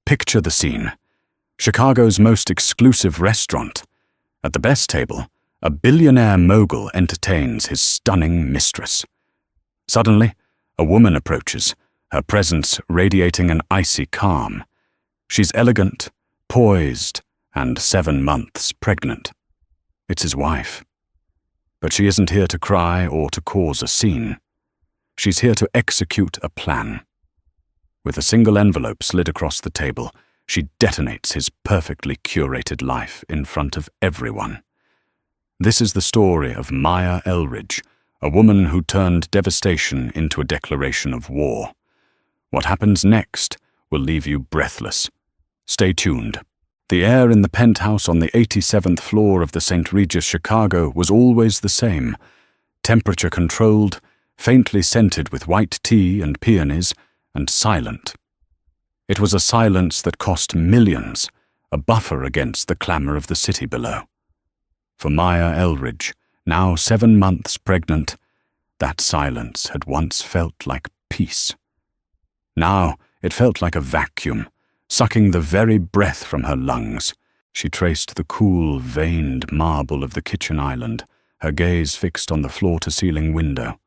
Picture the scene. Chicago's most exclusive restaurant. At the best table, a billionaire mogul entertains his stunning mistress. Suddenly, a woman approaches, her presence radiating an icy calm. She's elegant, poised, and 7 months pregnant. It's his wife. But she isn't here to cry or to cause a scene. She's here to execute a plan. With a single envelope slid across the table, she detonates his perfectly curated life in front of everyone. This is the story of Maya Elridge, a woman who turned devastation into a declaration of war. What happens next will leave you breathless. Stay tuned. The air in the penthouse on the 87th floor of the St. Regis Chicago was always the same, temperature-controlled, faintly scented with white tea and peonies, and silent. It was a silence that cost millions, a buffer against the clamor of the city below. For Maya Elridge, now 7 months pregnant, that silence had once felt like peace. Now it felt like a vacuum, sucking the very breath from her lungs. She traced the cool, veined marble of the kitchen island, her gaze fixed on the floor-to-ceiling window.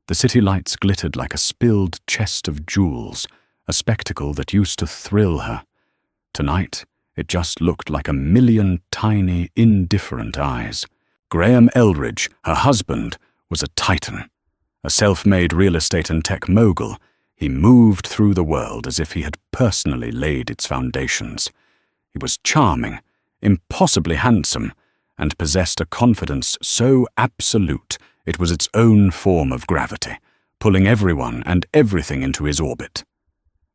The city lights glittered like a spilled chest of jewels, a spectacle that used to thrill her. Tonight, it just looked like a million tiny, indifferent eyes. Graham Elridge, her husband, was a titan. A self-made real estate and tech mogul, he moved through the world as if he had personally laid its foundations. He was charming, impossibly handsome, and possessed a confidence so absolute it was its own form of gravity, pulling everyone and everything into his orbit.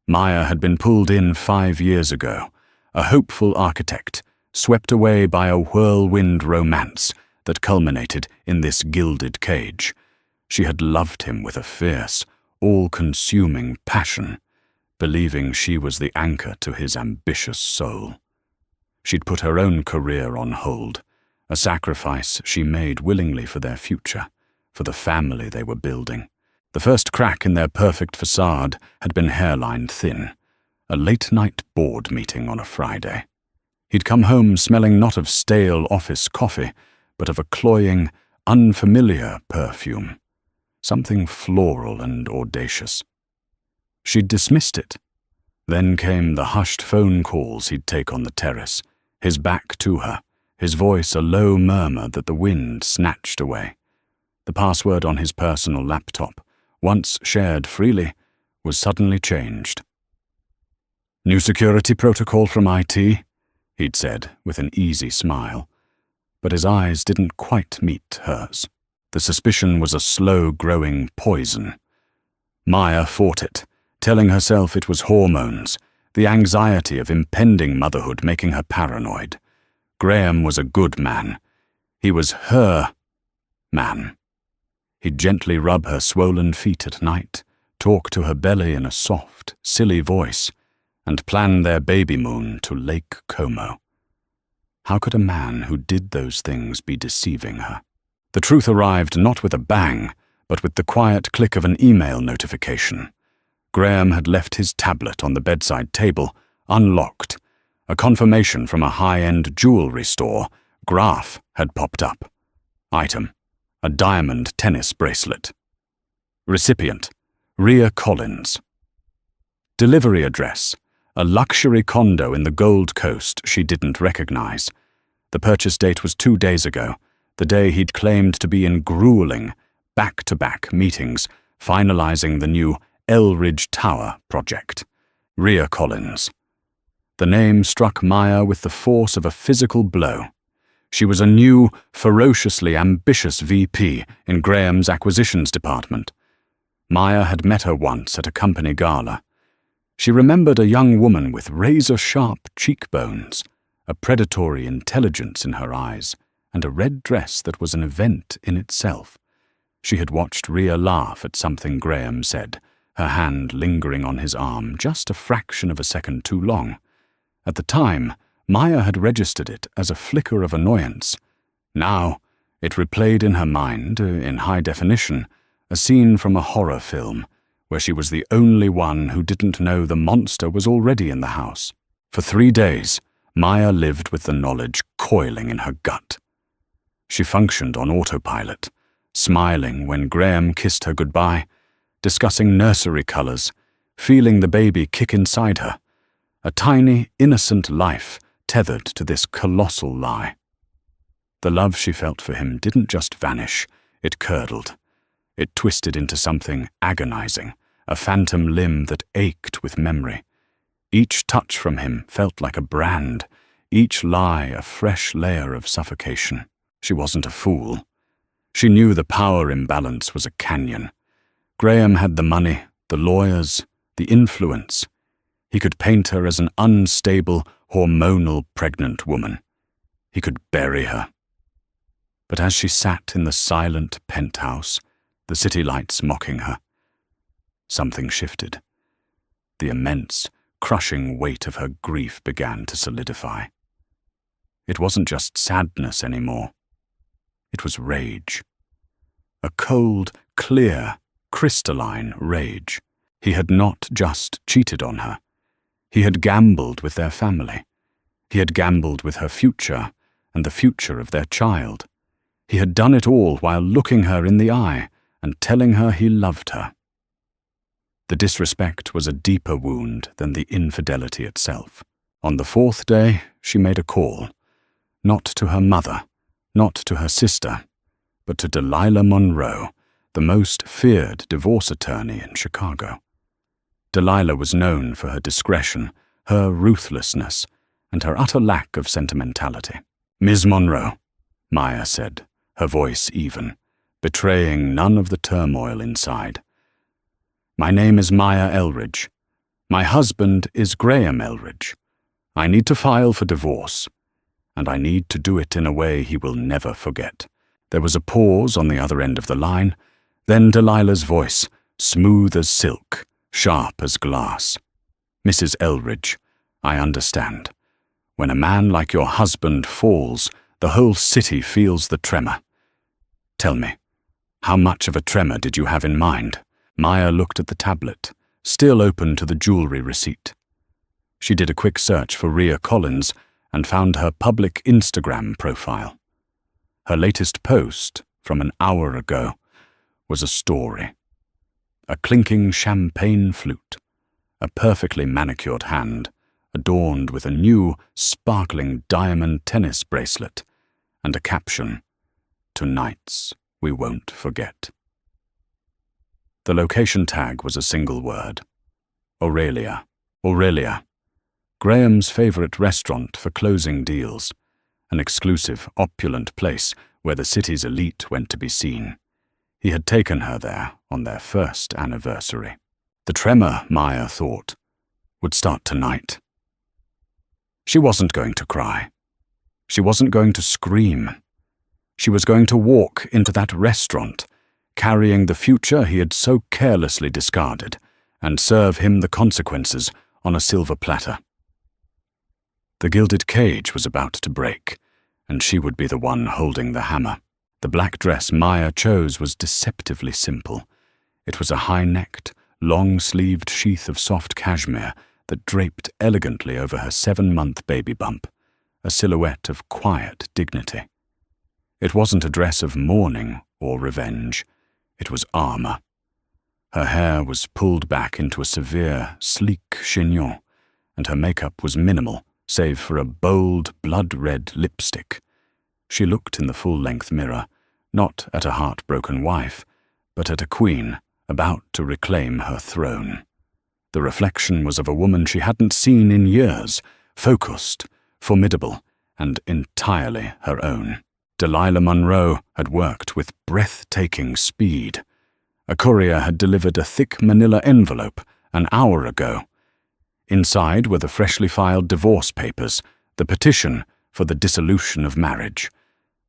Maya had been pulled in 5 years ago, a hopeful architect, swept away by a whirlwind romance that culminated in this gilded cage. She had loved him with a fierce, all-consuming passion, believing she was the anchor to his ambitious soul. She'd put her own career on hold, a sacrifice she made willingly for their future, for the family they were building. The first crack in their perfect facade had been hairline thin, a late-night board meeting on a Friday. He'd come home smelling not of stale office coffee, but of a cloying, unfamiliar perfume, something floral and audacious. She'd dismissed it. Then came the hushed phone calls he'd take on the terrace, his back to her, his voice a low murmur that the wind snatched away. The password on his personal laptop, once shared freely, was suddenly changed. "New security protocol from IT," he'd said with an easy smile, but his eyes didn't quite meet hers. The suspicion was a slow-growing poison. Maya fought it, telling herself it was hormones, the anxiety of impending motherhood making her paranoid. Graham was a good man. He was her man. He'd gently rub her swollen feet at night, talk to her belly in a soft, silly voice, and plan their baby moon to Lake Como. How could a man who did those things be deceiving her? The truth arrived not with a bang, but with the quiet click of an email notification. Graham had left his tablet on the bedside table, unlocked. A confirmation from a high-end jewelry store, graph, had popped up. Item: a diamond tennis bracelet. Recipient: Rhea Collins. Delivery address: a luxury condo in the Gold Coast she didn't recognize. The purchase date was 2 days ago, the day he'd claimed to be in grueling, back-to-back meetings, finalizing the new Elridge Tower project. Rhea Collins. The name struck Maya with the force of a physical blow. She was a new, ferociously ambitious VP in Graham's acquisitions department. Maya had met her once at a company gala. She remembered a young woman with razor-sharp cheekbones, a predatory intelligence in her eyes, and a red dress that was an event in itself. She had watched Rhea laugh at something Graham said, her hand lingering on his arm just a fraction of a second too long. At the time, Maya had registered it as a flicker of annoyance. Now, it replayed in her mind, in high definition, a scene from a horror film, where she was the only one who didn't know the monster was already in the house. For 3 days, Maya lived with the knowledge coiling in her gut. She functioned on autopilot, smiling when Graham kissed her goodbye, discussing nursery colors, feeling the baby kick inside her, a tiny, innocent life tethered to this colossal lie. The love she felt for him didn't just vanish, it curdled. It twisted into something agonizing, a phantom limb that ached with memory. Each touch from him felt like a brand, each lie a fresh layer of suffocation. She wasn't a fool. She knew the power imbalance was a canyon. Graham had the money, the lawyers, the influence. He could paint her as an unstable, hormonal pregnant woman. He could bury her. But as she sat in the silent penthouse, the city lights mocking her, something shifted. The immense, crushing weight of her grief began to solidify. It wasn't just sadness anymore. It was rage. A cold, clear, crystalline rage. He had not just cheated on her. He had gambled with their family. He had gambled with her future and the future of their child. He had done it all while looking her in the eye and telling her he loved her. The disrespect was a deeper wound than the infidelity itself. On the 4th day, she made a call, not to her mother, not to her sister, but to Delilah Monroe, the most feared divorce attorney in Chicago. Delilah was known for her discretion, her ruthlessness, and her utter lack of sentimentality. "Ms. Monroe," Maya said, her voice even, betraying none of the turmoil inside. "My name is Maya Eldridge. My husband is Graham Eldridge. I need to file for divorce, and I need to do it in a way he will never forget." There was a pause on the other end of the line, then Delilah's voice, smooth as silk, sharp as glass. "Mrs. Eldridge, I understand. When a man like your husband falls, the whole city feels the tremor. Tell me, how much of a tremor did you have in mind?" Maya looked at the tablet, still open to the jewelry receipt. She did a quick search for Rhea Collins and found her public Instagram profile. Her latest post, from an hour ago, was a story. A clinking champagne flute, a perfectly manicured hand, adorned with a new, sparkling diamond tennis bracelet, and a caption, "Tonight's we won't forget." The location tag was a single word. Aurelia. Aurelia. Graham's favorite restaurant for closing deals, an exclusive, opulent place where the city's elite went to be seen. He had taken her there on their first anniversary. The tremor, Maya thought, would start tonight. She wasn't going to cry. She wasn't going to scream. She was going to walk into that restaurant, carrying the future he had so carelessly discarded, and serve him the consequences on a silver platter. The gilded cage was about to break, and she would be the one holding the hammer. The black dress Maya chose was deceptively simple. It was a high-necked, long-sleeved sheath of soft cashmere that draped elegantly over her 7-month baby bump, a silhouette of quiet dignity. It wasn't a dress of mourning or revenge. It was armor. Her hair was pulled back into a severe, sleek chignon, and her makeup was minimal, save for a bold, blood-red lipstick. She looked in the full-length mirror, not at a heartbroken wife, but at a queen about to reclaim her throne. The reflection was of a woman she hadn't seen in years, focused, formidable, and entirely her own. Delilah Monroe had worked with breathtaking speed. A courier had delivered a thick manila envelope an hour ago. Inside were the freshly filed divorce papers, the petition for the dissolution of marriage.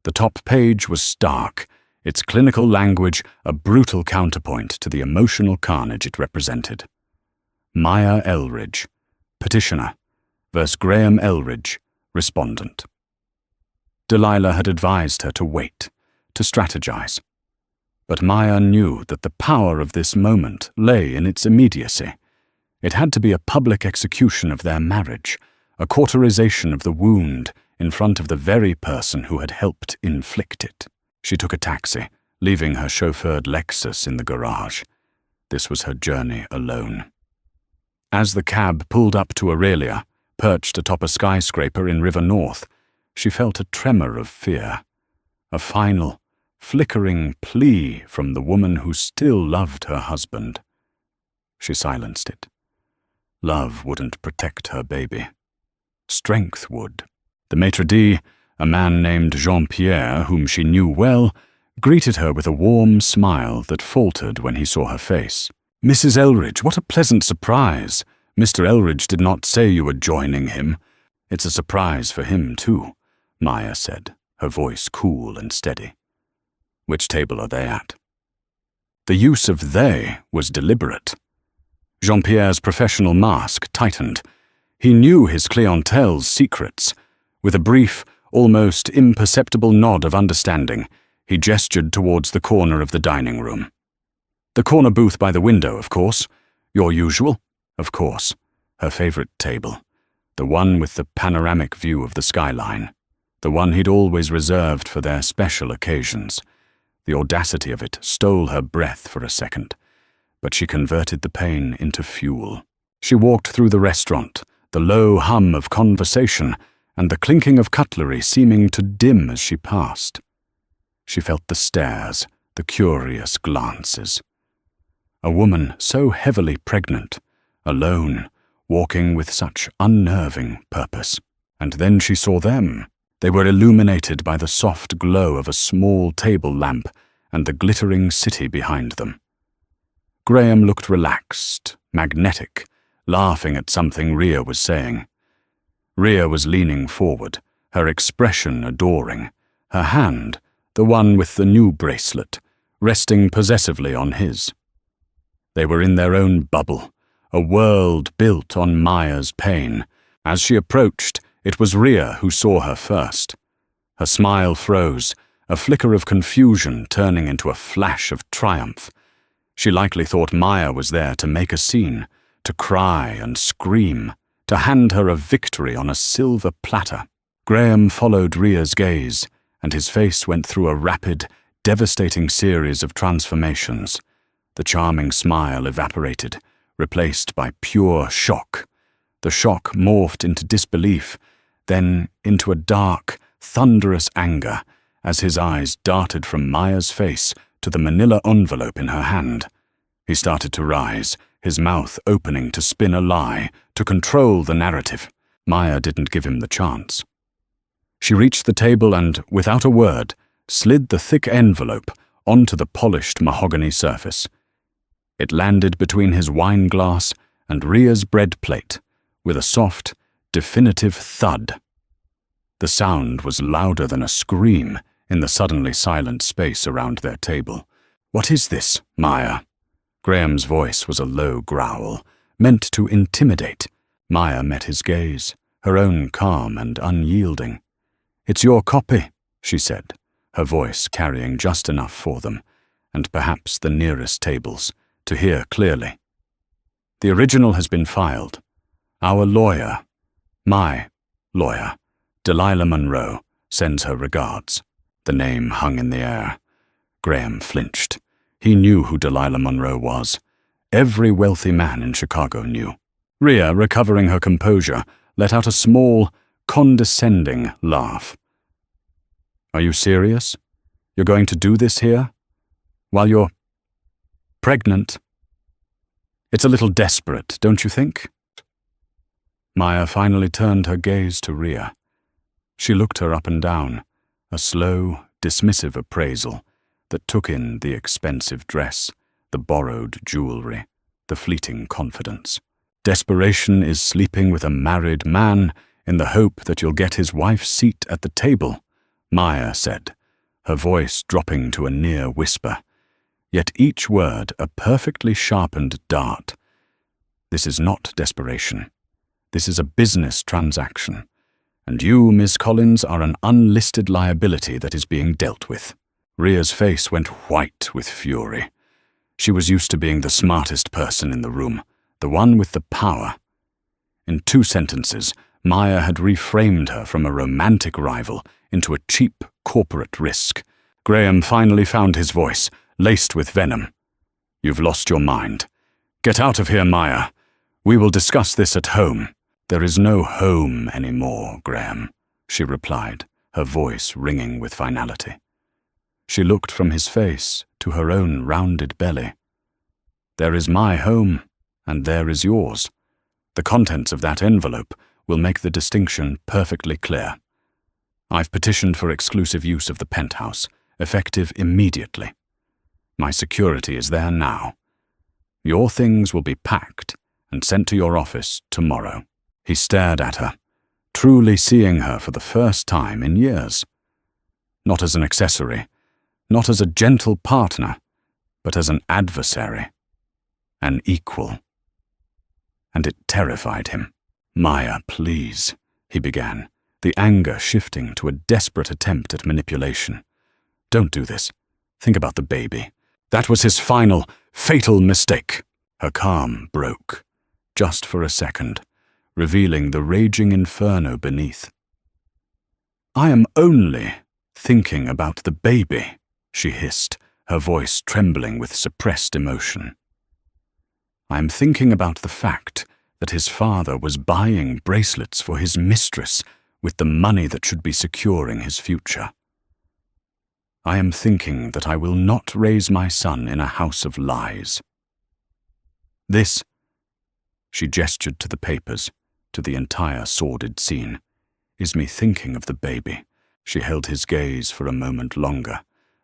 The top page was stark, its clinical language a brutal counterpoint to the emotional carnage it represented. Maya Eldridge, petitioner, versus Graham Eldridge, respondent. Delilah had advised her to wait, to strategize. But Maya knew that the power of this moment lay in its immediacy. It had to be a public execution of their marriage, a cauterization of the wound in front of the very person who had helped inflict it. She took a taxi, leaving her chauffeured Lexus in the garage. This was her journey alone. As the cab pulled up to Aurelia, perched atop a skyscraper in River North, she felt a tremor of fear, a final, flickering plea from the woman who still loved her husband. She silenced it. Love wouldn't protect her baby. Strength would. The maitre d', a man named Jean-Pierre, whom she knew well, greeted her with a warm smile that faltered when he saw her face. "Mrs. Elridge, what a pleasant surprise. Mr. Elridge did not say you were joining him. It's a surprise for him, too," Maya said, her voice cool and steady. "Which table are they at?" The use of "they" was deliberate. Jean-Pierre's professional mask tightened. He knew his clientele's secrets. With a brief, almost imperceptible nod of understanding, he gestured towards the corner of the dining room. "The corner booth by the window, of course. Your usual?" "Of course. Her favorite table. The one with the panoramic view of the skyline. The one he'd always reserved for their special occasions." The audacity of it stole her breath for a second, but she converted the pain into fuel. She walked through the restaurant, the low hum of conversation and the clinking of cutlery seeming to dim as she passed. She felt the stares, the curious glances. A woman so heavily pregnant, alone, walking with such unnerving purpose. And then she saw them. They were illuminated by the soft glow of a small table lamp and the glittering city behind them. Graham looked relaxed, magnetic, laughing at something Rhea was saying. Rhea was leaning forward, her expression adoring, her hand, the one with the new bracelet, resting possessively on his. They were in their own bubble, a world built on Maya's pain. As she approached, it was Rhea who saw her first. Her smile froze, a flicker of confusion turning into a flash of triumph. She likely thought Maya was there to make a scene, to cry and scream, to hand her a victory on a silver platter. Graham followed Rhea's gaze, and his face went through a rapid, devastating series of transformations. The charming smile evaporated, replaced by pure shock. The shock morphed into disbelief, then into a dark, thunderous anger as his eyes darted from Maya's face to the manila envelope in her hand. He started to rise, his mouth opening to spin a lie, to control the narrative. Maya didn't give him the chance. She reached the table and, without a word, slid the thick envelope onto the polished mahogany surface. It landed between his wine glass and Rhea's bread plate, with a soft, definitive thud. The sound was louder than a scream in the suddenly silent space around their table. "What is this, Maya?" Graham's voice was a low growl, meant to intimidate. Maya met his gaze, her own calm and unyielding. "It's your copy," she said, her voice carrying just enough for them, and perhaps the nearest tables, to hear clearly. "The original has been filed. Our lawyer, my lawyer, Delilah Monroe, sends her regards." The name hung in the air. Graham flinched. He knew who Delilah Monroe was. Every wealthy man in Chicago knew. Rhea, recovering her composure, let out a small, condescending laugh. "Are you serious? You're going to do this here? While you're pregnant? It's a little desperate, don't you think?" Maya finally turned her gaze to Rhea. She looked her up and down, a slow, dismissive appraisal that took in the expensive dress, the borrowed jewelry, the fleeting confidence. "Desperation is sleeping with a married man in the hope that you'll get his wife's seat at the table," Maya said, her voice dropping to a near whisper, yet each word a perfectly sharpened dart. "This is not desperation. This is a business transaction, and you, Miss Collins, are an unlisted liability that is being dealt with." Rhea's face went white with fury. She was used to being the smartest person in the room, the one with the power. In 2 sentences, Maya had reframed her from a romantic rival into a cheap corporate risk. Graham finally found his voice, laced with venom. "You've lost your mind. Get out of here, Maya. We will discuss this at home." "There is no home anymore, Graham," she replied, her voice ringing with finality. She looked from his face to her own rounded belly. "There is my home, and there is yours. The contents of that envelope will make the distinction perfectly clear. I've petitioned for exclusive use of the penthouse, effective immediately. My security is there now. Your things will be packed and sent to your office tomorrow." He stared at her, truly seeing her for the first time in years. Not as an accessory, not as a gentle partner, but as an adversary, an equal. And it terrified him. "Maya, please," he began, the anger shifting to a desperate attempt at manipulation. "Don't do this. Think about the baby. That was his final, fatal mistake." Her calm broke, just for a second, revealing the raging inferno beneath. "I am only thinking about the baby," she hissed, her voice trembling with suppressed emotion. "I am thinking about the fact that his father was buying bracelets for his mistress with the money that should be securing his future. I am thinking that I will not raise my son in a house of lies. This," she gestured to the papers, to the entire sordid scene, "is me thinking of the baby." She held his gaze for a moment longer,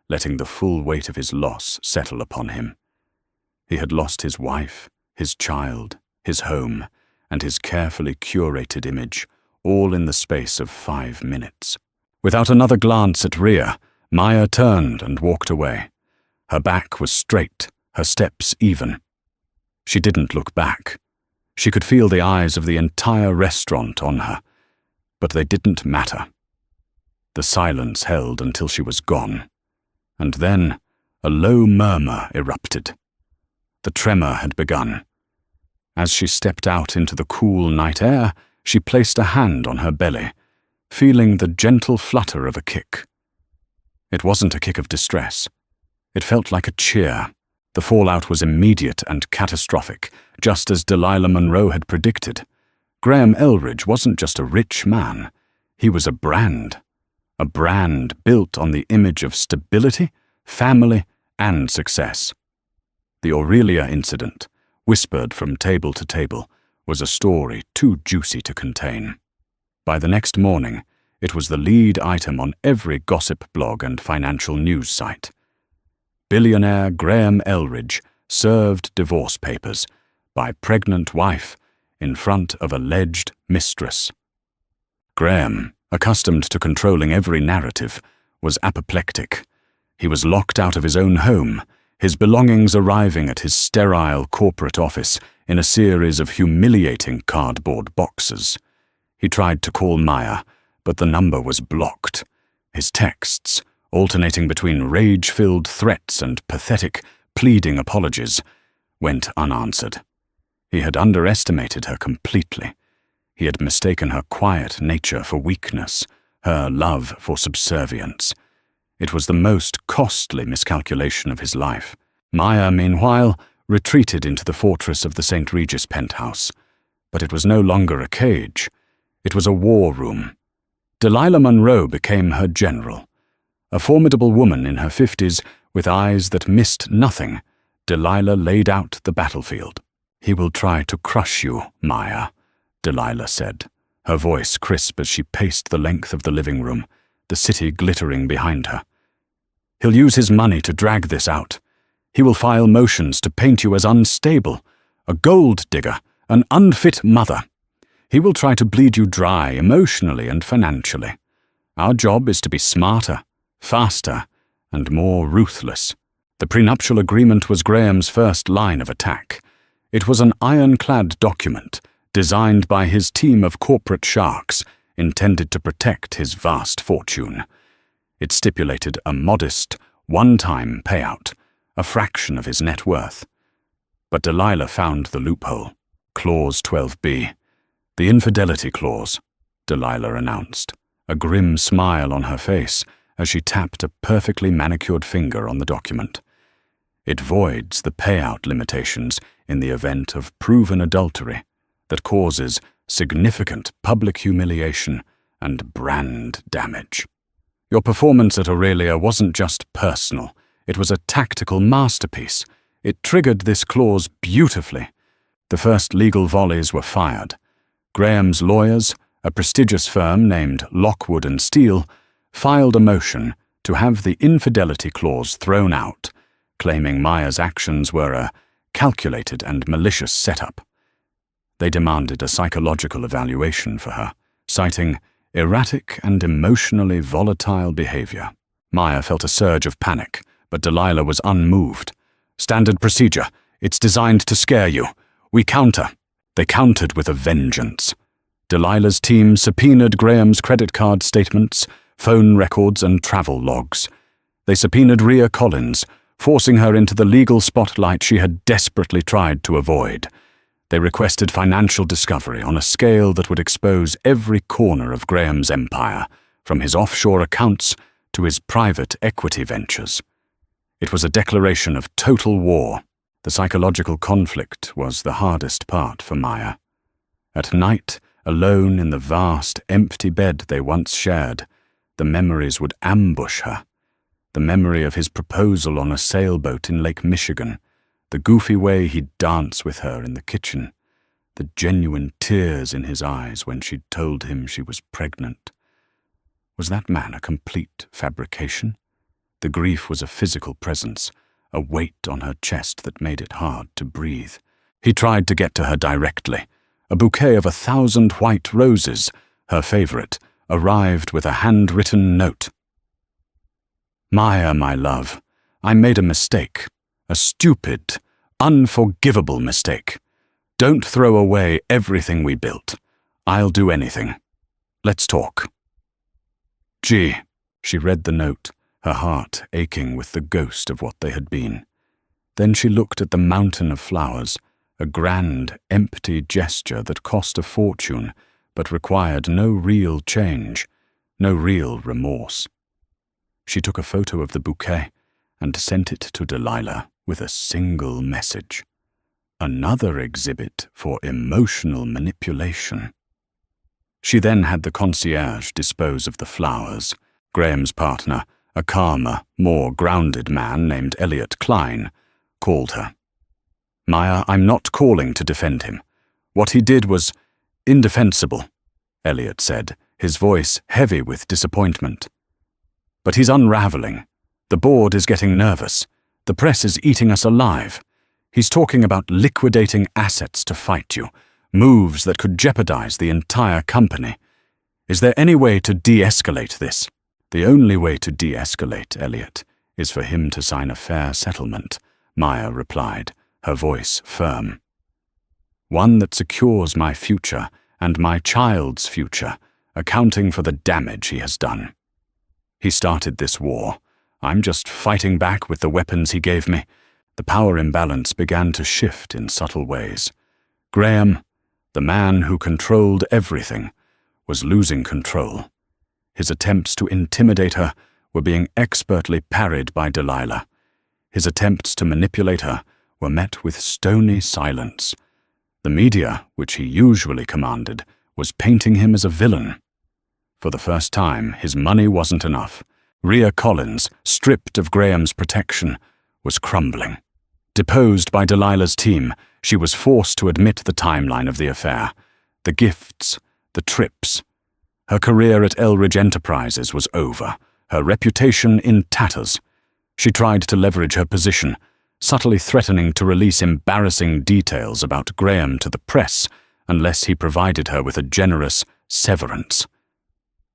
letting the full weight of his loss settle upon him. He had lost his wife, his child, his home, and his carefully curated image, all in the space of 5 minutes. Without another glance at Rhea, Maya turned and walked away. Her back was straight, her steps even. She didn't look back. She could feel the eyes of the entire restaurant on her, but they didn't matter. The silence held until she was gone, and then a low murmur erupted. The tremor had begun. As she stepped out into the cool night air, she placed a hand on her belly, feeling the gentle flutter of a kick. It wasn't a kick of distress. It felt like a cheer. The fallout was immediate and catastrophic, just as Delilah Monroe had predicted. Graham Elridge wasn't just a rich man. He was a brand built on the image of stability, family, and success. The Aurelia incident, whispered from table to table, was a story too juicy to contain. By the next morning, it was the lead item on every gossip blog and financial news site. Billionaire Graham Elridge served divorce papers by pregnant wife in front of alleged mistress. Graham, accustomed to controlling every narrative, was apoplectic. He was locked out of his own home, his belongings arriving at his sterile corporate office in a series of humiliating cardboard boxes. He tried to call Maya, but the number was blocked. His texts, alternating between rage-filled threats and pathetic, pleading apologies, went unanswered. He had underestimated her completely. He had mistaken her quiet nature for weakness, her love for subservience. It was the most costly miscalculation of his life. Maya, meanwhile, retreated into the fortress of the St. Regis penthouse. But it was no longer a cage. It was a war room. Delilah Monroe became her general. A formidable woman in her 50s, with eyes that missed nothing, Delilah laid out the battlefield. "He will try to crush you, Maya," Delilah said, her voice crisp as she paced the length of the living room, the city glittering behind her. "He'll use his money to drag this out. He will file motions to paint you as unstable, a gold digger, an unfit mother. He will try to bleed you dry emotionally and financially. Our job is to be smarter, faster, and more ruthless." The prenuptial agreement was Graham's first line of attack. It was an ironclad document, designed by his team of corporate sharks, intended to protect his vast fortune. It stipulated a modest, one-time payout, a fraction of his net worth. But Delilah found the loophole. Clause 12b, the infidelity clause. Delilah announced, a grim smile on her face as she tapped a perfectly manicured finger on the document. It voids the payout limitations in the event of proven adultery that causes significant public humiliation and brand damage. Your performance at Aurelia wasn't just personal, it was a tactical masterpiece. It triggered this clause beautifully. The first legal volleys were fired. Graham's lawyers, a prestigious firm named Lockwood and Steele, filed a motion to have the infidelity clause thrown out, claiming Maya's actions were a calculated and malicious setup. They demanded a psychological evaluation for her, citing erratic and emotionally volatile behavior. Maya felt a surge of panic, but Delilah was unmoved. "Standard procedure. It's designed to scare you. We counter." They countered with a vengeance. Delilah's team subpoenaed Graham's credit card statements, phone records, and travel logs. They subpoenaed Rhea Collins, forcing her into the legal spotlight she had desperately tried to avoid. They requested financial discovery on a scale that would expose every corner of Graham's empire, from his offshore accounts to his private equity ventures. It was a declaration of total war. The psychological conflict was the hardest part for Maya. At night, alone in the vast, empty bed they once shared, the memories would ambush her. The memory of his proposal on a sailboat in Lake Michigan, the goofy way he'd dance with her in the kitchen, the genuine tears in his eyes when she'd told him she was pregnant. Was that man a complete fabrication? The grief was a physical presence, a weight on her chest that made it hard to breathe. He tried to get to her directly. A bouquet of 1,000 white roses, her favorite, arrived with a handwritten note. "Maya, my love, I made a mistake. A stupid, unforgivable mistake. Don't throw away everything we built. I'll do anything. Let's talk." Gee, she read the note, her heart aching with the ghost of what they had been. Then she looked at the mountain of flowers, a grand, empty gesture that cost a fortune, but required no real change, no real remorse. She took a photo of the bouquet and sent it to Delilah with a single message. Another exhibit for emotional manipulation. She then had the concierge dispose of the flowers. Graham's partner, a calmer, more grounded man named Elliot Klein, called her. "Maya, I'm not calling to defend him. What he did was indefensible," Elliot said, his voice heavy with disappointment. "But he's unraveling. The board is getting nervous. The press is eating us alive. He's talking about liquidating assets to fight you, moves that could jeopardize the entire company. Is there any way to de-escalate this?" "The only way to de-escalate, Elliot, is for him to sign a fair settlement," Maya replied, her voice firm. "One that secures my future and my child's future, accounting for the damage he has done. He started this war. I'm just fighting back with the weapons he gave me." The power imbalance began to shift in subtle ways. Graham, the man who controlled everything, was losing control. His attempts to intimidate her were being expertly parried by Delilah. His attempts to manipulate her were met with stony silence. The media, which he usually commanded, was painting him as a villain. For the first time, his money wasn't enough. Rhea Collins, stripped of Graham's protection, was crumbling. Deposed by Delilah's team, she was forced to admit the timeline of the affair, the gifts, the trips. Her career at Elridge Enterprises was over, her reputation in tatters. She tried to leverage her position, subtly threatening to release embarrassing details about Graham to the press unless he provided her with a generous severance.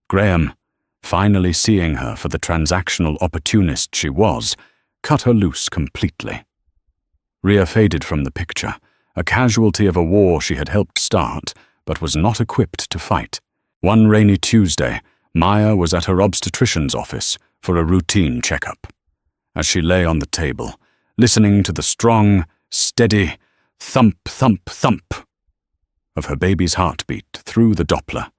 Graham, finally seeing her for the transactional opportunist she was, cut her loose completely. Rhea faded from the picture, a casualty of a war she had helped start but was not equipped to fight. One rainy Tuesday, Maya was at her obstetrician's office for a routine checkup. As she lay on the table, listening to the strong, steady thump, thump, thump of her baby's heartbeat through the Doppler,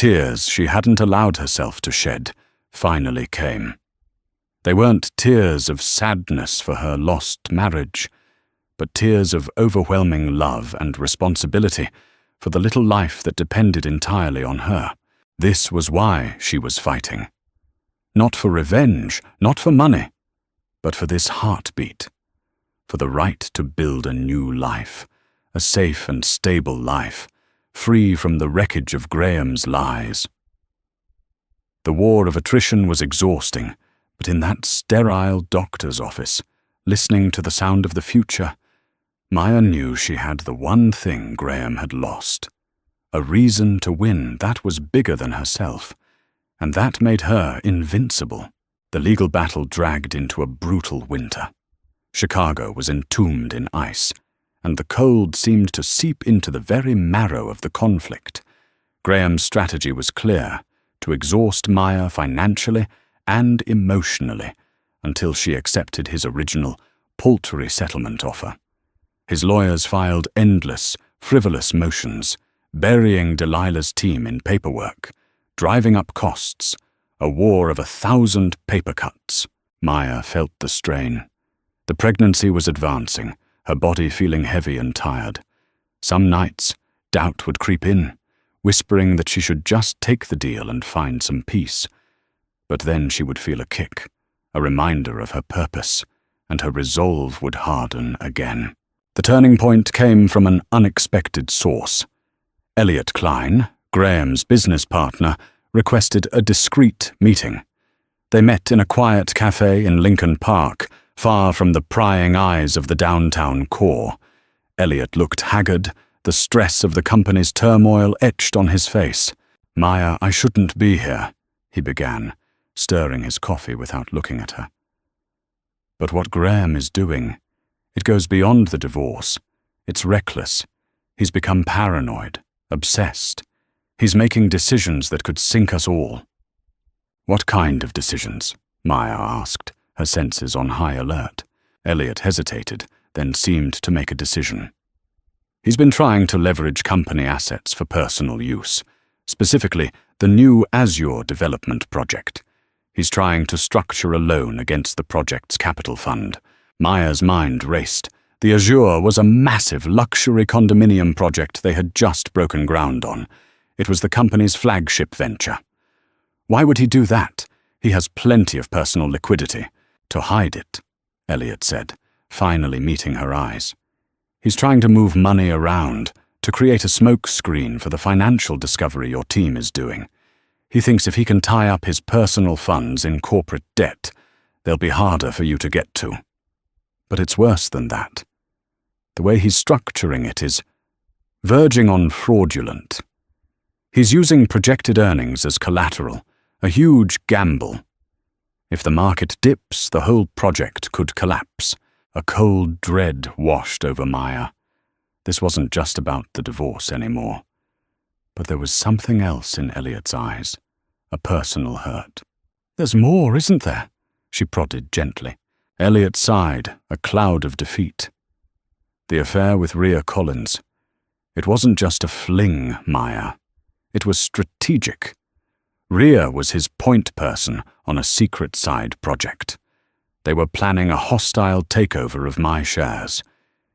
tears she hadn't allowed herself to shed finally came. They weren't tears of sadness for her lost marriage, but tears of overwhelming love and responsibility for the little life that depended entirely on her. This was why she was fighting. Not for revenge, not for money, but for this heartbeat, for the right to build a new life, a safe and stable life, free from the wreckage of Graham's lies. The war of attrition was exhausting, but in that sterile doctor's office, listening to the sound of the future, Maya knew she had the one thing Graham had lost. A reason to win that was bigger than herself, and that made her invincible. The legal battle dragged into a brutal winter. Chicago was entombed in ice, and the cold seemed to seep into the very marrow of the conflict. Graham's strategy was clear: to exhaust Maya financially and emotionally until she accepted his original, paltry settlement offer. His lawyers filed endless, frivolous motions, burying Delilah's team in paperwork, driving up costs, a war of 1,000 paper cuts. Maya felt the strain. The pregnancy was advancing, her body feeling heavy and tired. Some nights, doubt would creep in, whispering that she should just take the deal and find some peace. But then she would feel a kick, a reminder of her purpose, and her resolve would harden again. The turning point came from an unexpected source. Elliot Klein, Graham's business partner, requested a discreet meeting. They met in a quiet cafe in Lincoln Park, far from the prying eyes of the downtown core. Elliot looked haggard, the stress of the company's turmoil etched on his face. "Maya, I shouldn't be here," he began, stirring his coffee without looking at her. "But what Graham is doing, it goes beyond the divorce. It's reckless. He's become paranoid, obsessed. He's making decisions that could sink us all." "What kind of decisions?" Maya asked, her senses on high alert. Elliot hesitated, then seemed to make a decision. "He's been trying to leverage company assets for personal use, specifically the new Azure development project. He's trying to structure a loan against the project's capital fund." Maya's mind raced. The Azure was a massive luxury condominium project they had just broken ground on. It was the company's flagship venture. "Why would he do that? He has plenty of personal liquidity." "To hide it," Elliot said, finally meeting her eyes. "He's trying to move money around, to create a smokescreen for the financial discovery your team is doing. He thinks if he can tie up his personal funds in corporate debt, they'll be harder for you to get to. But it's worse than that. The way he's structuring it is verging on fraudulent. He's using projected earnings as collateral, a huge gamble. If the market dips, the whole project could collapse." A cold dread washed over Maya. This wasn't just about the divorce anymore. But there was something else in Elliot's eyes, a personal hurt. "There's more, isn't there?" she prodded gently. Elliot sighed, a cloud of defeat. The affair with Rhea Collins. It wasn't just a fling, Maya. It was strategic. Rhea was his point person on a secret side project. They were planning a hostile takeover of my shares.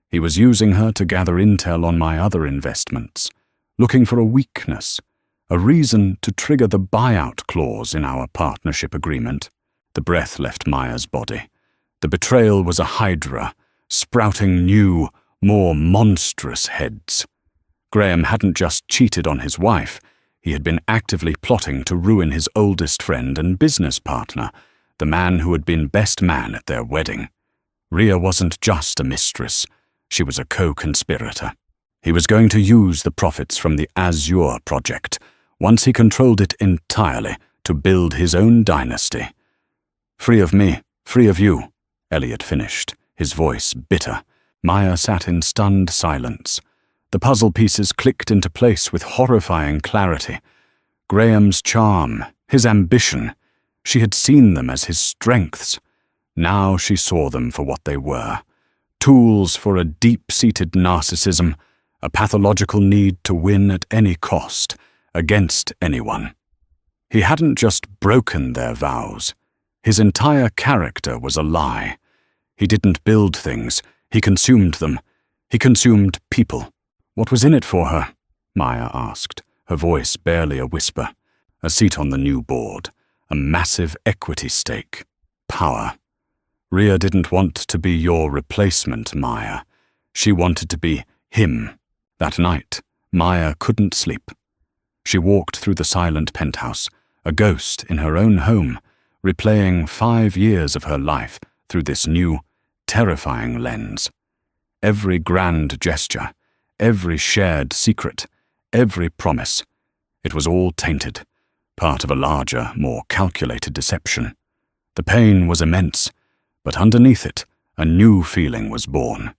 He was using her to gather intel on my other investments, looking for a weakness, a reason to trigger the buyout clause in our partnership agreement. The breath left Maya's body. The betrayal was a hydra, sprouting new, more monstrous heads. Graham hadn't just cheated on his wife, he had been actively plotting to ruin his oldest friend and business partner, the man who had been best man at their wedding. Rhea wasn't just a mistress, she was a co-conspirator. He was going to use the profits from the Azure project, once he controlled it entirely, to build his own dynasty. "Free of me, free of you," Elliot finished, his voice bitter. Maya sat in stunned silence. The puzzle pieces clicked into place with horrifying clarity. Graham's charm, his ambition, she had seen them as his strengths. Now she saw them for what they were. Tools for a deep-seated narcissism, a pathological need to win at any cost, against anyone. He hadn't just broken their vows. His entire character was a lie. He didn't build things. He consumed them. He consumed people. What was in it for her? Maya asked, her voice barely a whisper. A seat on the new board. A massive equity stake. Power. Rhea didn't want to be your replacement, Maya. She wanted to be him. That night, Maya couldn't sleep. She walked through the silent penthouse, a ghost in her own home, replaying 5 years of her life through this new, terrifying lens. Every grand gesture, every shared secret, every promise, it was all tainted, part of a larger, more calculated deception. The pain was immense, but underneath it, a new feeling was born.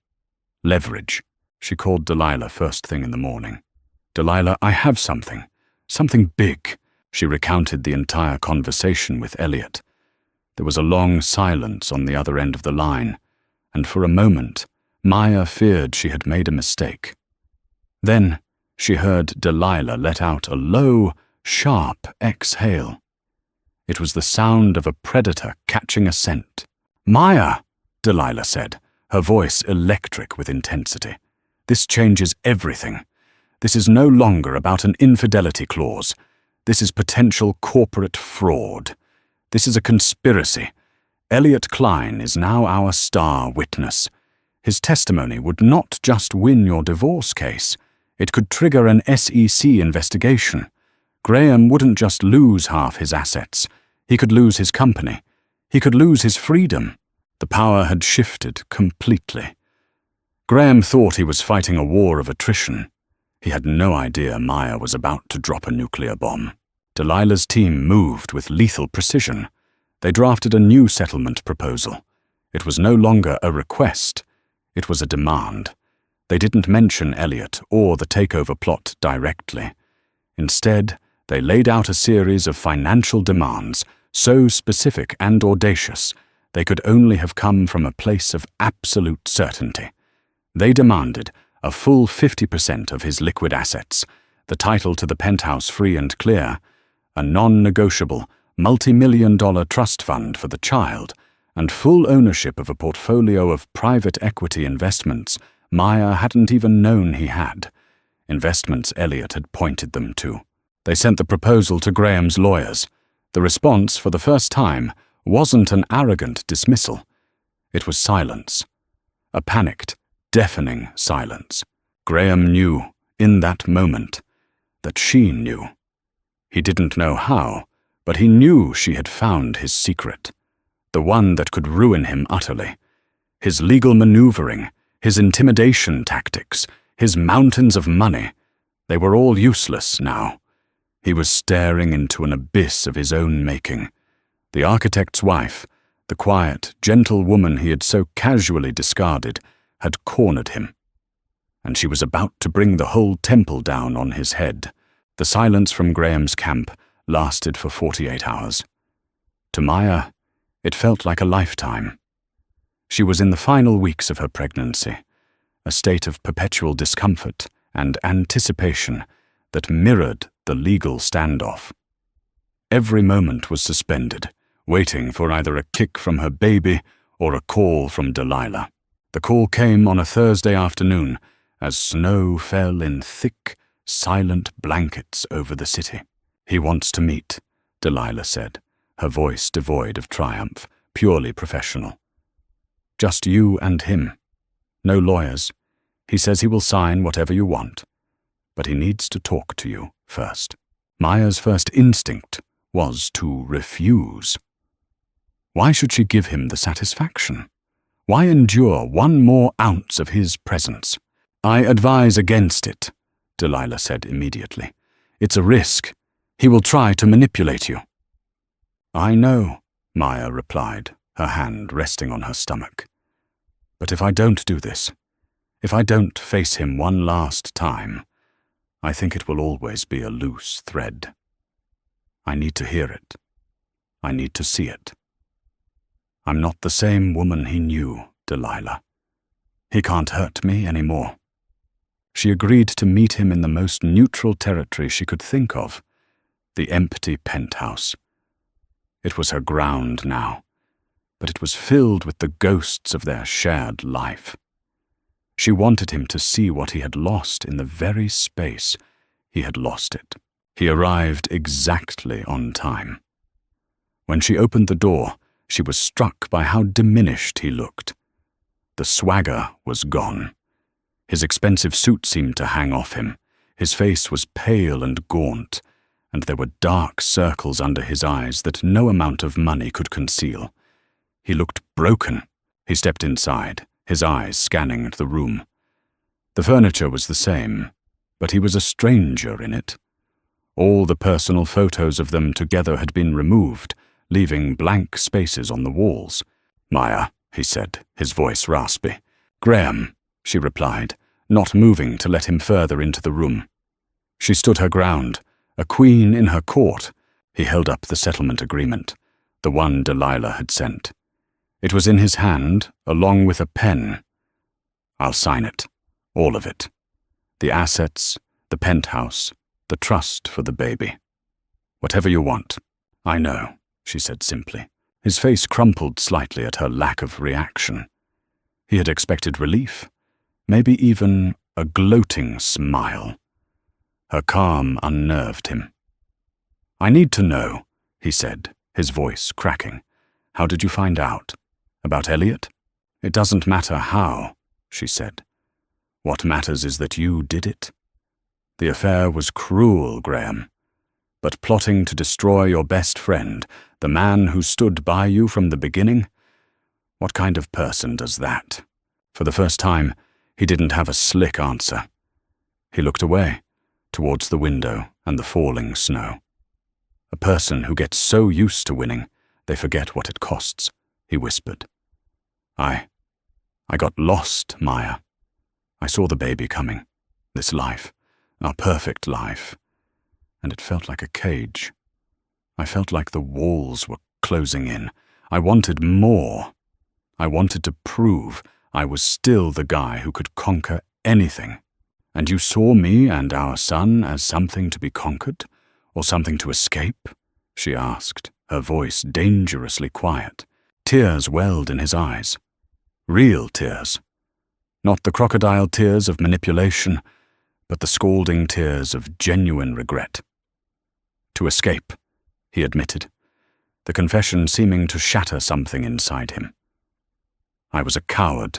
Leverage. She called Delilah first thing in the morning. Delilah, I have something big. She recounted the entire conversation with Elliot. There was a long silence on the other end of the line, and for a moment, Maya feared she had made a mistake. Then she heard Delilah let out a low, sharp exhale. It was the sound of a predator catching a scent. Maya, Delilah said, her voice electric with intensity. This changes everything. This is no longer about an infidelity clause. This is potential corporate fraud. This is a conspiracy. Elliot Klein is now our star witness. His testimony would not just win your divorce case. It could trigger an SEC investigation. Graham wouldn't just lose half his assets. He could lose his company. He could lose his freedom. The power had shifted completely. Graham thought he was fighting a war of attrition. He had no idea Maya was about to drop a nuclear bomb. Delilah's team moved with lethal precision. They drafted a new settlement proposal. It was no longer a request. It was a demand. They didn't mention Elliot or the takeover plot directly. Instead, they laid out a series of financial demands, so specific and audacious, they could only have come from a place of absolute certainty. They demanded a full 50% of his liquid assets, the title to the penthouse free and clear, a non-negotiable, multi-million-dollar trust fund for the child, and full ownership of a portfolio of private equity investments Maya hadn't even known he had. Investments Elliot had pointed them to. They sent the proposal to Graham's lawyers. The response, for the first time, wasn't an arrogant dismissal. It was silence. A panicked, deafening silence. Graham knew, in that moment, that she knew. He didn't know how, but he knew she had found his secret, the one that could ruin him utterly. His legal maneuvering, his intimidation tactics, his mountains of money, they were all useless now. He was staring into an abyss of his own making. The architect's wife, the quiet, gentle woman he had so casually discarded, had cornered him. And she was about to bring the whole temple down on his head. The silence from Graham's camp lasted for 48 hours. To Maya, it felt like a lifetime. She was in the final weeks of her pregnancy, a state of perpetual discomfort and anticipation that mirrored the legal standoff. Every moment was suspended, waiting for either a kick from her baby or a call from Delilah. The call came on a Thursday afternoon as snow fell in thick, silent blankets over the city. "He wants to meet," Delilah said, her voice devoid of triumph, purely professional. "Just you and him. No lawyers. He says he will sign whatever you want. But he needs to talk to you first." Maya's first instinct was to refuse. Why should she give him the satisfaction? Why endure one more ounce of his presence? "I advise against it," Delilah said immediately. "It's a risk. He will try to manipulate you." "I know," Maya replied, her hand resting on her stomach. "But if I don't do this, if I don't face him one last time, I think it will always be a loose thread. I need to hear it. I need to see it. I'm not the same woman he knew, Delilah. He can't hurt me anymore." She agreed to meet him in the most neutral territory she could think of, the empty penthouse. It was her ground now, but it was filled with the ghosts of their shared life. She wanted him to see what he had lost in the very space he had lost it. He arrived exactly on time. When she opened the door, she was struck by how diminished he looked. The swagger was gone. His expensive suit seemed to hang off him. His face was pale and gaunt, and there were dark circles under his eyes that no amount of money could conceal. He looked broken. He stepped inside, his eyes scanning the room. The furniture was the same, but he was a stranger in it. All the personal photos of them together had been removed, leaving blank spaces on the walls. "Maya," he said, his voice raspy. "Graham," she replied, not moving to let him further into the room. She stood her ground, a queen in her court. He held up the settlement agreement, the one Delilah had sent. It was in his hand, along with a pen. "I'll sign it, all of it. The assets, the penthouse, the trust for the baby. Whatever you want." "I know," she said simply. His face crumpled slightly at her lack of reaction. He had expected relief, maybe even a gloating smile. Her calm unnerved him. "I need to know," he said, his voice cracking. "How did you find out? About Elliot?" "It doesn't matter how," she said. "What matters is that you did it. The affair was cruel, Graham. But plotting to destroy your best friend, the man who stood by you from the beginning? What kind of person does that?" For the first time, he didn't have a slick answer. He looked away, towards the window and the falling snow. "A person who gets so used to winning, they forget what it costs," he whispered. I got lost, Maya. I saw the baby coming, this life, our perfect life, and it felt like a cage. I felt like the walls were closing in. I wanted more. I wanted to prove I was still the guy who could conquer anything. And you saw me and our son as something to be conquered, or something to escape? She asked, her voice dangerously quiet. Tears welled in his eyes. Real tears. Not the crocodile tears of manipulation, but the scalding tears of genuine regret. To escape, he admitted, the confession seeming to shatter something inside him. I was a coward.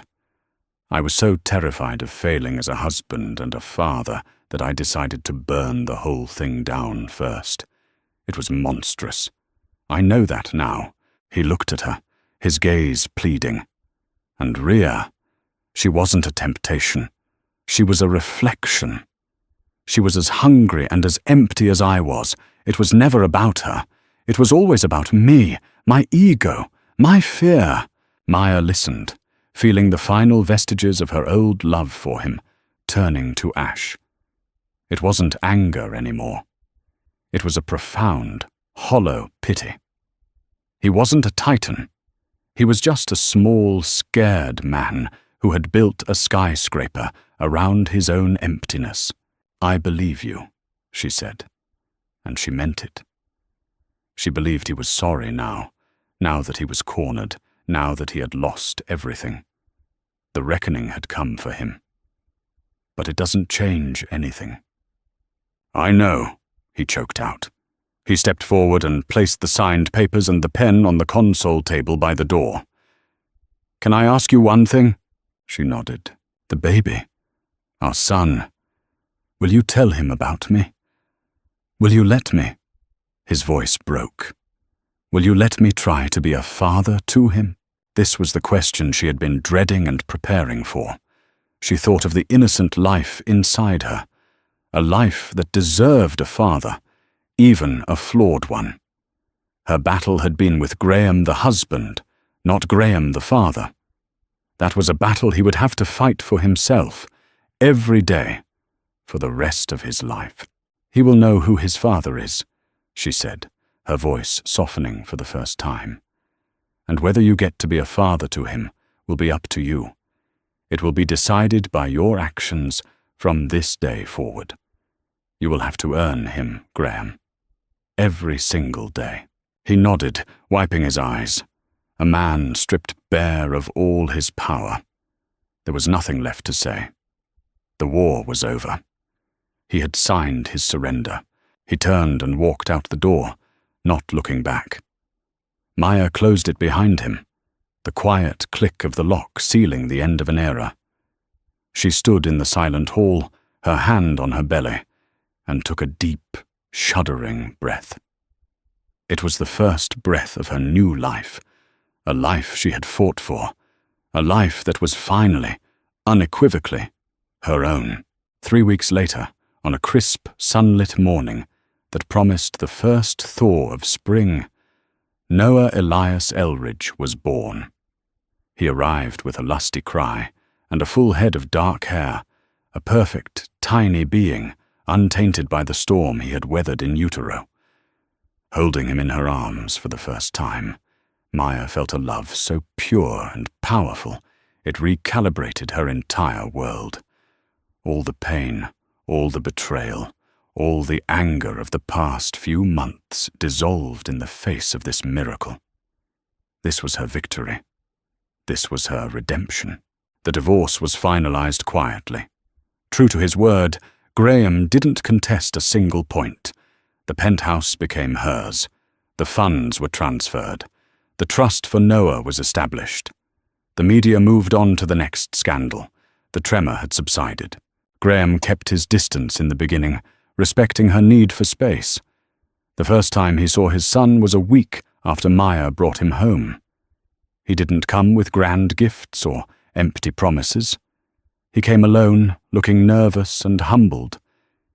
I was so terrified of failing as a husband and a father that I decided to burn the whole thing down first. It was monstrous. I know that now. He looked at her, his gaze pleading. And Rhea, she wasn't a temptation. She was a reflection. She was as hungry and as empty as I was. It was never about her. It was always about me, my ego, my fear. Maya listened, feeling the final vestiges of her old love for him, turning to ash. It wasn't anger anymore. It was a profound, hollow pity. He wasn't a titan. He was just a small, scared man who had built a skyscraper around his own emptiness. I believe you, she said, and she meant it. She believed he was sorry now that he was cornered, now that he had lost everything. The reckoning had come for him. But it doesn't change anything. I know, he choked out. He stepped forward and placed the signed papers and the pen on the console table by the door. Can I ask you one thing? She nodded. The baby, our son. Will you tell him about me? Will you let me? His voice broke. Will you let me try to be a father to him? This was the question she had been dreading and preparing for. She thought of the innocent life inside her, a life that deserved a father, even a flawed one. Her battle had been with Graham the husband, not Graham the father. That was a battle he would have to fight for himself, every day, for the rest of his life. He will know who his father is, she said, her voice softening for the first time. And whether you get to be a father to him will be up to you. It will be decided by your actions from this day forward. You will have to earn him, Graham. Every single day." He nodded, wiping his eyes. A man stripped bare of all his power. There was nothing left to say. The war was over. He had signed his surrender. He turned and walked out the door, not looking back. Maya closed it behind him, the quiet click of the lock sealing the end of an era. She stood in the silent hall, her hand on her belly, and took a deep, shuddering breath. It was the first breath of her new life, a life she had fought for, a life that was finally, unequivocally, her own. 3 weeks later, on a crisp, sunlit morning that promised the first thaw of spring, Noah Elias Elridge was born. He arrived with a lusty cry and a full head of dark hair, a perfect, tiny being, untainted by the storm he had weathered in utero. Holding him in her arms for the first time, Maya felt a love so pure and powerful it recalibrated her entire world. All the pain, all the betrayal, all the anger of the past few months dissolved in the face of this miracle. This was her victory. This was her redemption. The divorce was finalized quietly. True to his word, Graham didn't contest a single point. The penthouse became hers. The funds were transferred. The trust for Noah was established. The media moved on to the next scandal. The tremor had subsided. Graham kept his distance in the beginning, respecting her need for space. The first time he saw his son was a week after Maya brought him home. He didn't come with grand gifts or empty promises. He came alone, looking nervous and humbled.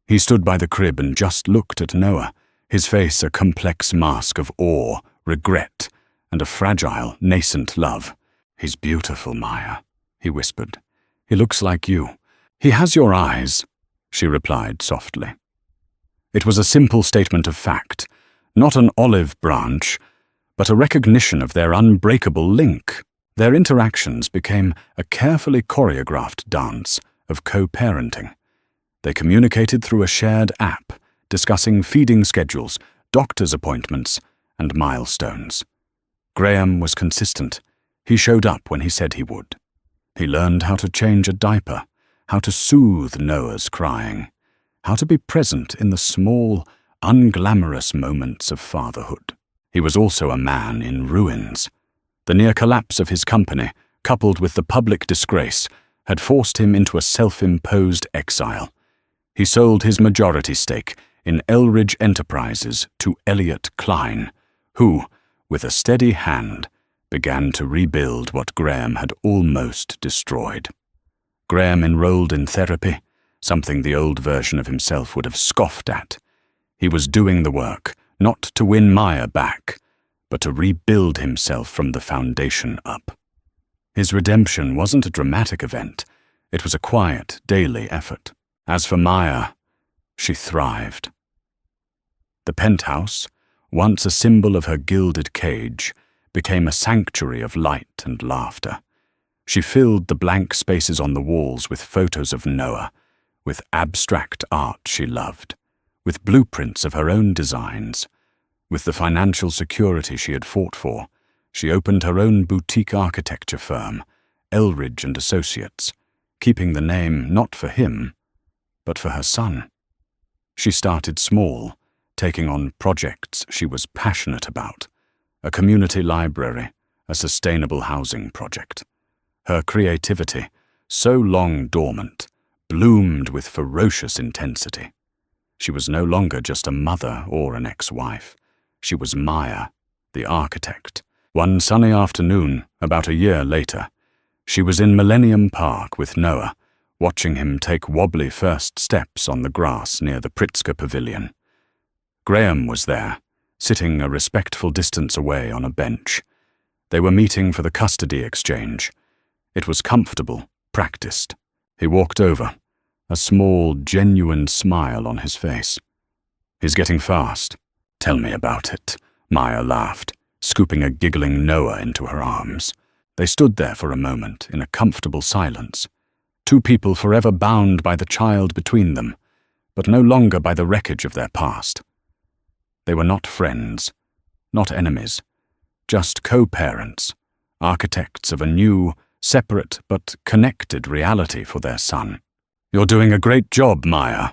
He stood by the crib and just looked at Noah, his face a complex mask of awe, regret, and a fragile, nascent love. "He's beautiful, Maya," he whispered. "He looks like you. He has your eyes," she replied softly. It was a simple statement of fact, not an olive branch, but a recognition of their unbreakable link. Their interactions became a carefully choreographed dance of co-parenting. They communicated through a shared app, discussing feeding schedules, doctor's appointments, and milestones. Graham was consistent. He showed up when he said he would. He learned how to change a diaper, how to soothe Noah's crying, how to be present in the small, unglamorous moments of fatherhood. He was also a man in ruins. The near collapse of his company, coupled with the public disgrace, had forced him into a self-imposed exile. He sold his majority stake in Elridge Enterprises to Elliot Klein, who, with a steady hand, began to rebuild what Graham had almost destroyed. Graham enrolled in therapy, something the old version of himself would have scoffed at. He was doing the work, not to win Maya back, but to rebuild himself from the foundation up. His redemption wasn't a dramatic event. It was a quiet, daily effort. As for Maya, she thrived. The penthouse, once a symbol of her gilded cage, became a sanctuary of light and laughter. She filled the blank spaces on the walls with photos of Noah, with abstract art she loved, with blueprints of her own designs. With the financial security she had fought for, she opened her own boutique architecture firm, Elridge and Associates, keeping the name not for him, but for her son. She started small, taking on projects she was passionate about, a community library, a sustainable housing project. Her creativity, so long dormant, bloomed with ferocious intensity. She was no longer just a mother or an ex-wife. She was Maya, the architect. One sunny afternoon, about a year later, she was in Millennium Park with Noah, watching him take wobbly first steps on the grass near the Pritzker Pavilion. Graham was there, sitting a respectful distance away on a bench. They were meeting for the custody exchange. It was comfortable, practiced. He walked over, a small, genuine smile on his face. "He's getting fast." "Tell me about it," Maya laughed, scooping a giggling Noah into her arms. They stood there for a moment in a comfortable silence. Two people forever bound by the child between them, but no longer by the wreckage of their past. They were not friends, not enemies, just co-parents, architects of a new, separate but connected reality for their son. "You're doing a great job, Maya,"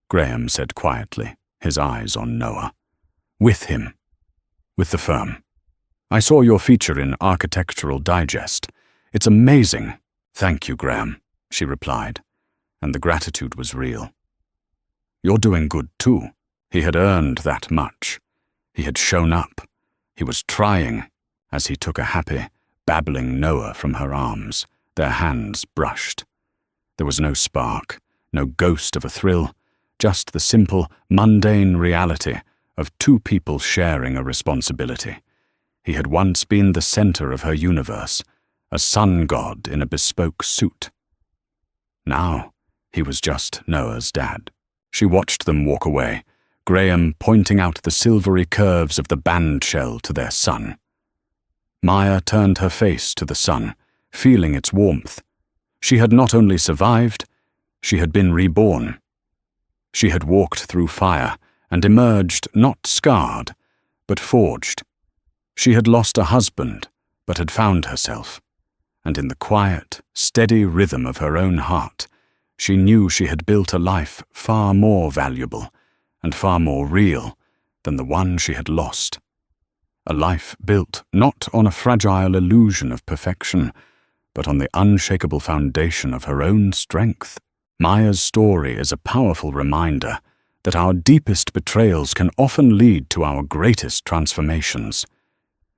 Graham said quietly, his eyes on Noah. "With him. With the firm. I saw your feature in Architectural Digest. It's amazing." "Thank you, Graham," she replied, and the gratitude was real. "You're doing good too." He had earned that much. He had shown up. He was trying, as he took a happy, babbling Noah from her arms, their hands brushed. There was no spark, no ghost of a thrill, just the simple, mundane reality of two people sharing a responsibility. He had once been the center of her universe, a sun god in a bespoke suit. Now, he was just Noah's dad. She watched them walk away, Graham pointing out the silvery curves of the band shell to their son. Maya turned her face to the sun, feeling its warmth. She had not only survived, she had been reborn. She had walked through fire and emerged not scarred, but forged. She had lost a husband, but had found herself. And in the quiet, steady rhythm of her own heart, she knew she had built a life far more valuable and far more real than the one she had lost. A life built not on a fragile illusion of perfection, but on the unshakable foundation of her own strength. Maya's story is a powerful reminder that our deepest betrayals can often lead to our greatest transformations.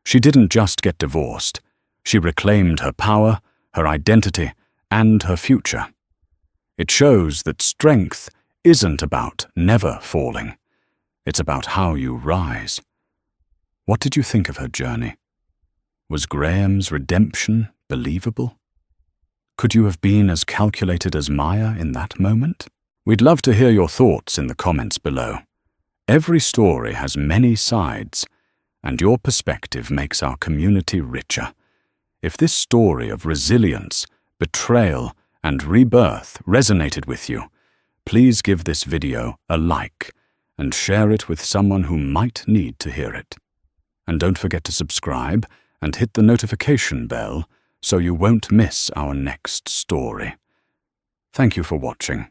She didn't just get divorced. She reclaimed her power, her identity, and her future. It shows that strength isn't about never falling. It's about how you rise. What did you think of her journey? Was Graham's redemption believable? Could you have been as calculated as Maya in that moment? We'd love to hear your thoughts in the comments below. Every story has many sides, and your perspective makes our community richer. If this story of resilience, betrayal, and rebirth resonated with you, please give this video a like and share it with someone who might need to hear it. And don't forget to subscribe and hit the notification bell so you won't miss our next story. Thank you for watching.